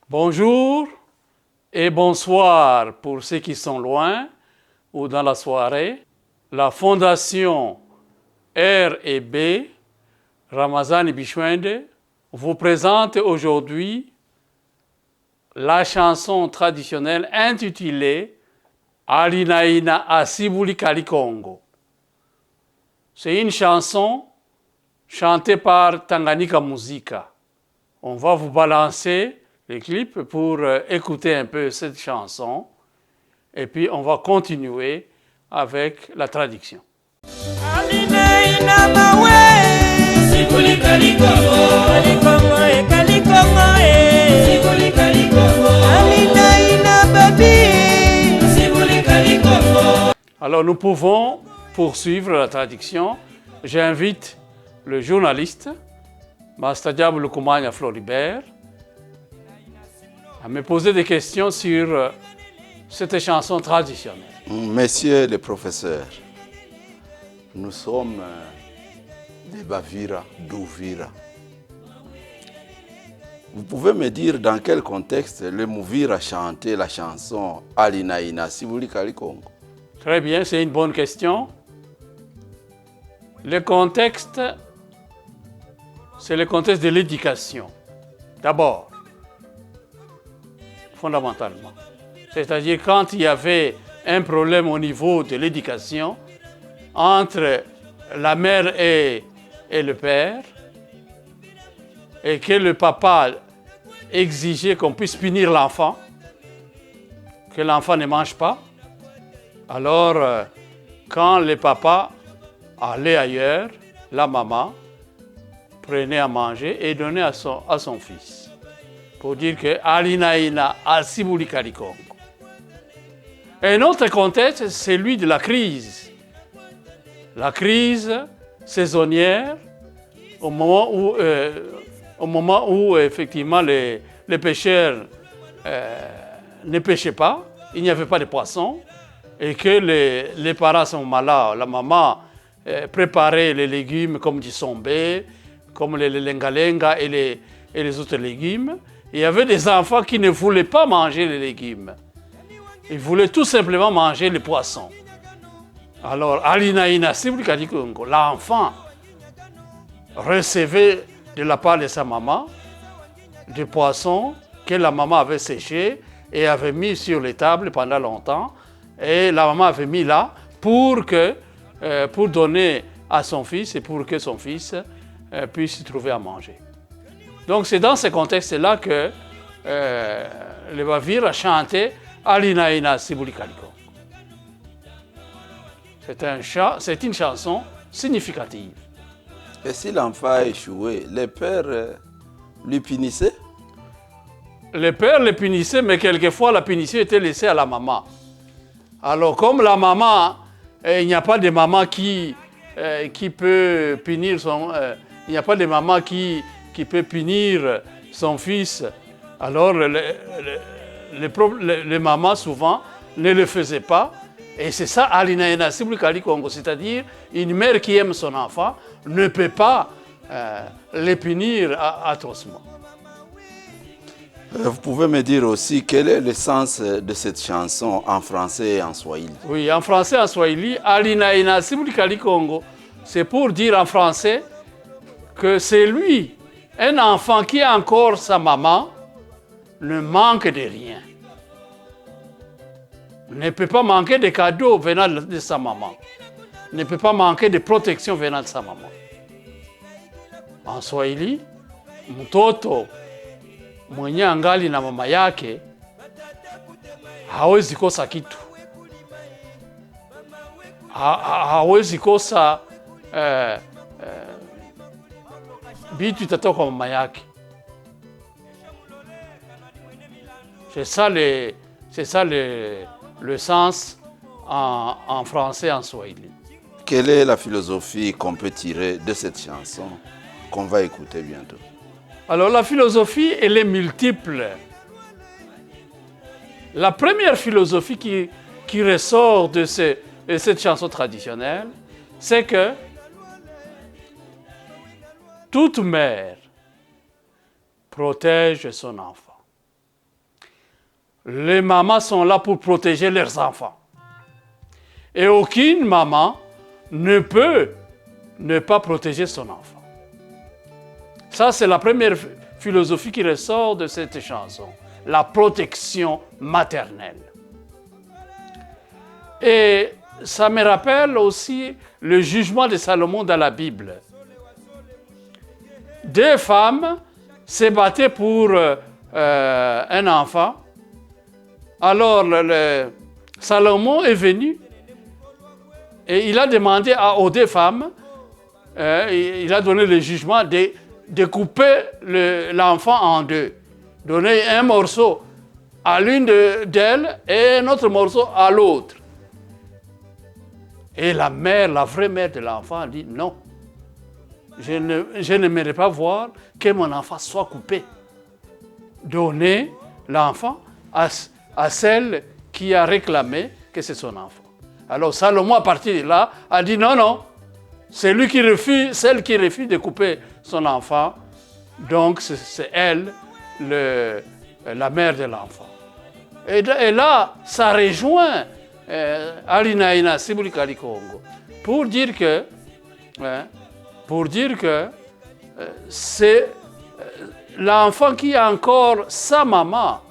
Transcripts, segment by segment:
Bonjour et bonsoir pour ceux qui sont loin ou dans la soirée. La Fondation R&B Ramazani Bishwende vous présente aujourd'hui la chanson traditionnelle intitulée Alinaina Asibuli Kali Congo. C'est une chanson chantée par Tanganyika Muzika. On va vous balancer les clips pour écouter un peu cette chanson et puis on va continuer avec la traduction. Alors nous pouvons poursuivre la traduction. J'invite le journaliste Mastadiab Lukumanya Floribert à me poser des questions sur cette chanson traditionnelle. Messieurs les professeurs, nous sommes des Bavira, d'Ouvira. Vous pouvez me dire dans quel contexte le Mouvira a chanté la chanson Alinaina Sibuli Kali Congo? Très bien, c'est une bonne question. Le contexte, c'est le contexte de l'éducation. D'abord, fondamentalement. C'est-à-dire quand il y avait un problème au niveau de l'éducation entre la mère et le père, et que le papa exigeait qu'on puisse punir l'enfant, que l'enfant ne mange pas, alors quand le papa allait ailleurs, la maman prenait à manger et donnait à son fils, pour dire que Alinaina Asibuli Kali Congo. Un autre contexte, c'est celui de la crise. La crise saisonnière, au moment où effectivement les pêcheurs ne pêchaient pas, il n'y avait pas de poissons, et que les parents sont malades. La maman préparait les légumes comme du sombé, comme les lengalenga et les autres légumes. Il y avait des enfants qui ne voulaient pas manger les légumes. Ils voulaient tout simplement manger les poissons. Alors, Alinaina Sibuli Kali Congo, l'enfant recevait de la part de sa maman des poissons que la maman avait séchés et avait mis sur les tables pendant longtemps. Et la maman avait mis là pour donner à son fils et pour que son fils puisse y trouver à manger. Donc c'est dans ce contexte-là que le Bavira a chanté Alinaina Sibuli Kali Congo. C'est une chanson significative. Et si l'enfant a échoué, le père lui punissait? Le père le punissait, mais quelquefois la punition était laissée à la maman. Alors comme la maman, il n'y a pas de maman qui peut punir son... il n'y a pas de maman qui peut punir son fils. Alors les mamans souvent ne le faisaient pas. Et c'est ça Alinaina Sibuli Kali Congo, c'est-à-dire une mère qui aime son enfant ne peut pas les punir atrocement. Vous pouvez me dire aussi quel est le sens de cette chanson en français et en swahili? Oui, en français et en swahili, Alinaina Sibuli Kali Congo, c'est pour dire en français que c'est lui, un enfant qui a encore sa maman, ne manque de rien. Ne peut pas manquer de cadeaux venant de sa maman. Ne peut pas manquer de protection venant de sa maman. En Swahili, mtoto mwenye angali na mama yake hawezi kosa kitu. Hawezi kosa vitu itatoka kwa mama yake. C'est ça le sens en français et en swahili. Quelle est la philosophie qu'on peut tirer de cette chanson qu'on va écouter bientôt? Alors la philosophie, elle est multiple. La première philosophie qui ressort de de cette chanson traditionnelle, c'est que toute mère protège son enfant. Les mamans sont là pour protéger leurs enfants. Et aucune maman ne peut ne pas protéger son enfant. Ça, c'est la première philosophie qui ressort de cette chanson, la protection maternelle. Et ça me rappelle aussi le jugement de Salomon dans la Bible. Deux femmes se battaient pour un enfant. Alors, Salomon est venu et il a demandé aux deux femmes, il a donné le jugement de couper l'enfant en deux. Donner un morceau à l'une d'elles et un autre morceau à l'autre. Et la mère, la vraie mère de l'enfant, a dit non. Je n'aimerais pas voir que mon enfant soit coupé. Donner l'enfant à celle qui a réclamé que c'est son enfant. Alors Salomon, à partir de là, a dit non, non, celle qui refuse de couper son enfant, donc c'est elle, la mère de l'enfant. Et là, ça rejoint Alinaina Sibulikali Congo pour dire que c'est l'enfant qui a encore sa maman.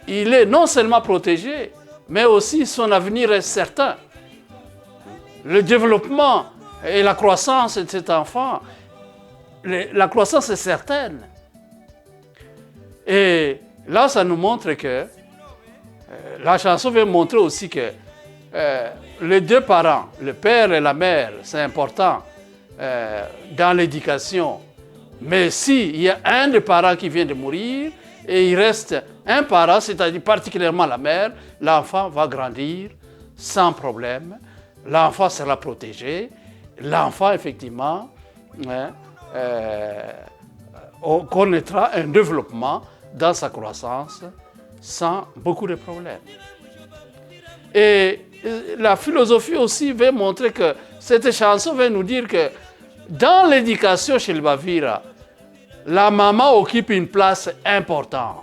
Il est non seulement protégé, mais aussi son avenir est certain. Le développement et la croissance de cet enfant, la croissance est certaine. Et là, ça nous montre que la chanson veut montrer aussi que les deux parents, le père et la mère, c'est important dans l'éducation. Mais s'il y a un des parents qui vient de mourir et il reste un parent, c'est-à-dire particulièrement la mère, l'enfant va grandir sans problème. L'enfant sera protégé. L'enfant, effectivement, connaîtra un développement dans sa croissance sans beaucoup de problèmes. Et la philosophie aussi veut montrer que cette chanson veut nous dire que dans l'éducation chez le Bavira, la maman occupe une place importante.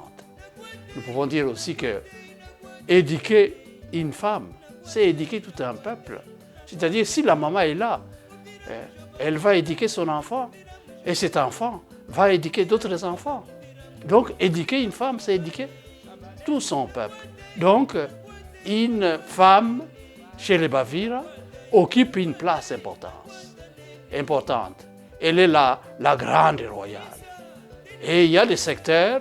Nous pouvons dire aussi que éduquer une femme, c'est éduquer tout un peuple. C'est-à-dire, si la maman est là, elle va éduquer son enfant, et cet enfant va éduquer d'autres enfants. Donc, éduquer une femme, c'est éduquer tout son peuple. Donc, une femme chez les Bavira occupe une place importante. Elle est la grande royale. Et il y a des secteurs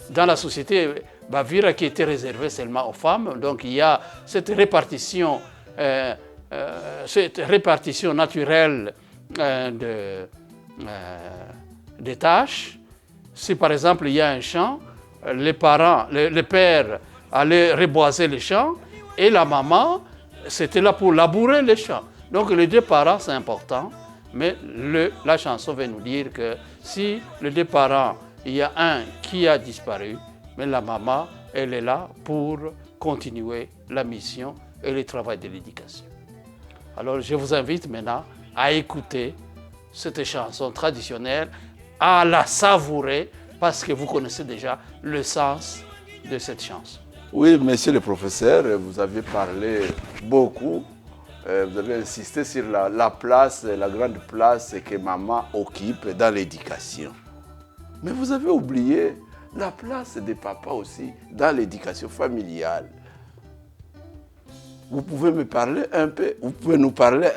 dans la société Bavira qui étaient réservés seulement aux femmes. Donc, il y a cette répartition naturelle des tâches. Si par exemple il y a un champ, les pères allaient reboiser les champs et la maman, c'était là pour labourer les champs. Donc les deux parents, c'est important, mais la chanson veut nous dire que si les deux parents, il y a un qui a disparu, mais la maman, elle est là pour continuer la mission et le travail de l'éducation. Alors je vous invite maintenant à écouter cette chanson traditionnelle, à la savourer, parce que vous connaissez déjà le sens de cette chanson. Oui, monsieur le professeur, vous avez parlé beaucoup, vous avez insisté sur la place, la grande place que maman occupe dans l'éducation. Mais vous avez oublié la place des papas aussi dans l'éducation familiale. Vous pouvez nous parler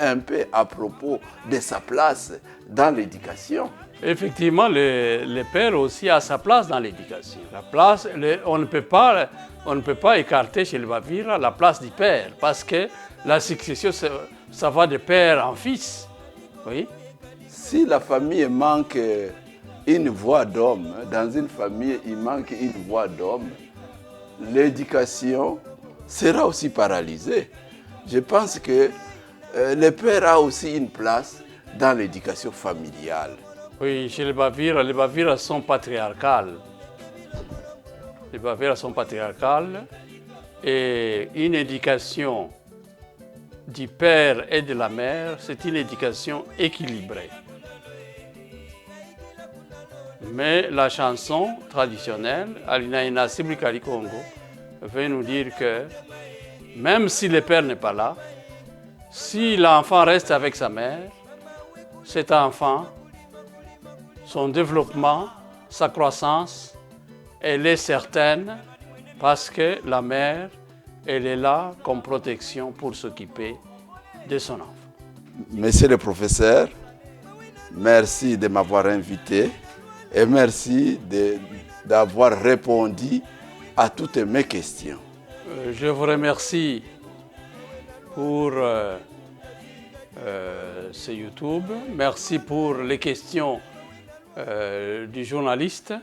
un peu à propos de sa place dans l'éducation. Effectivement, le père aussi a sa place dans l'éducation. La place, on ne peut pas écarter chez le Bavira la place du père, parce que la succession, ça va de père en fils. Oui. Si la famille manque une voix d'homme, dans une famille, il manque une voix d'homme, l'éducation sera aussi paralysée. Je pense que le père a aussi une place dans l'éducation familiale. Oui, chez les Bavira sont patriarcales. Les Bavira sont patriarcales et une éducation du père et de la mère, c'est une éducation équilibrée. Mais la chanson traditionnelle, Alina Ina Siblikali Congo, veut nous dire que même si le père n'est pas là, si l'enfant reste avec sa mère, cet enfant, son développement, sa croissance, elle est certaine parce que la mère, elle est là comme protection pour s'occuper de son enfant. Monsieur le professeur, merci de m'avoir invité et merci d'avoir répondu à toutes mes questions. Je vous remercie pour ce YouTube. Merci pour les questions du journaliste.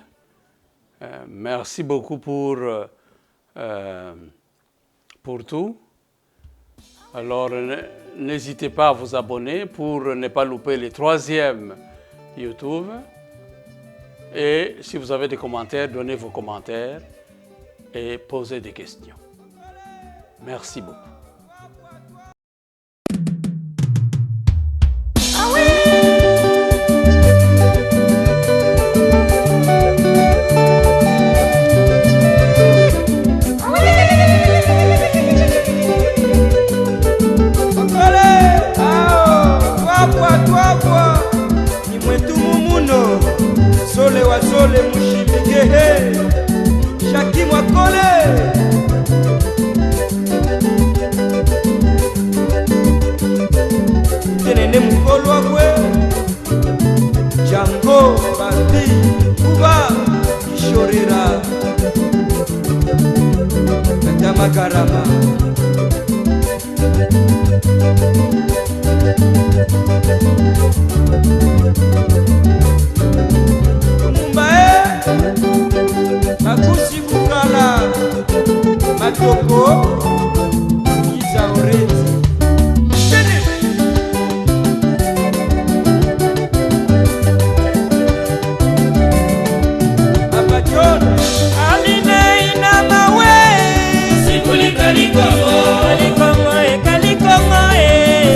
Merci beaucoup pour tout. Alors, n'hésitez pas à vous abonner pour ne pas louper le 3e YouTube. Et si vous avez des commentaires, donnez vos commentaires et posez des questions. Merci beaucoup. Sole mushimigehe Shaki Mwakole Tenene mukolo kwe Jango Bandi Kuba Ishorera Katama Karama Makusi Bukala Matoko Iza Orezi Papa John Alina Ina Mawe Sikuli Kalikongo Kalikongo Kalikongo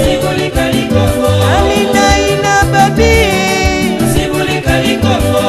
Sikuli Kalikongo Alina Ina Babi Sikuli Kalikongo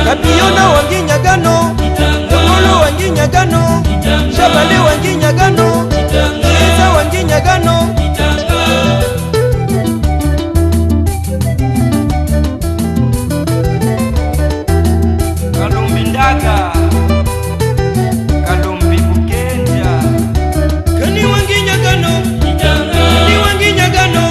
Kapiona Wanginyagano, Tongolo Wanginyagano, Shabale Wanginyagano, Eza Wanginyagano, Kalumbi Ndaga, Kalumbi Bukenja, Kani Wanginyagano, Kani Wanginyagano,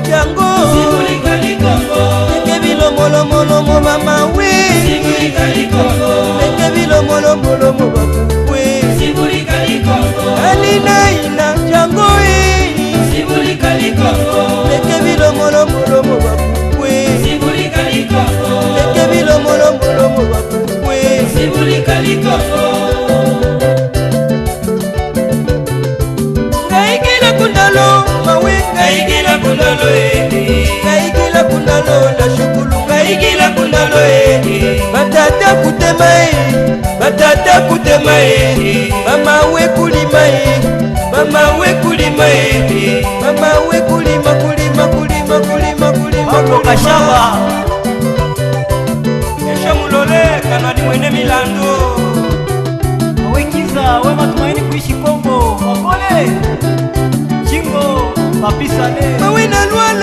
jango Simulika likongo Leke bilo molo molo mo mama we Simulika likongo Leke bilo molo molo mo bakukwe Simulika likongo Alina ina jango Simulika likongo Leke bilo molo molo mo bakukwe Simulika likongo Leke bilo molo molo mo bakukwe Simulika likongo Ngaigila kundalo mawe Ngaigila kundalo Ngaigila kundalo la shukulu Ngaigila kundalo Batata kutema Batata kutema Mama we kulima Mama we kulima Mama we kulima kulima kulima kulima kulima Mambo kashaba Esha mulole kanadi mwene milando Wekiza we matumaini kuishi Kongo Wakole Chingo Papisane Mawe na luala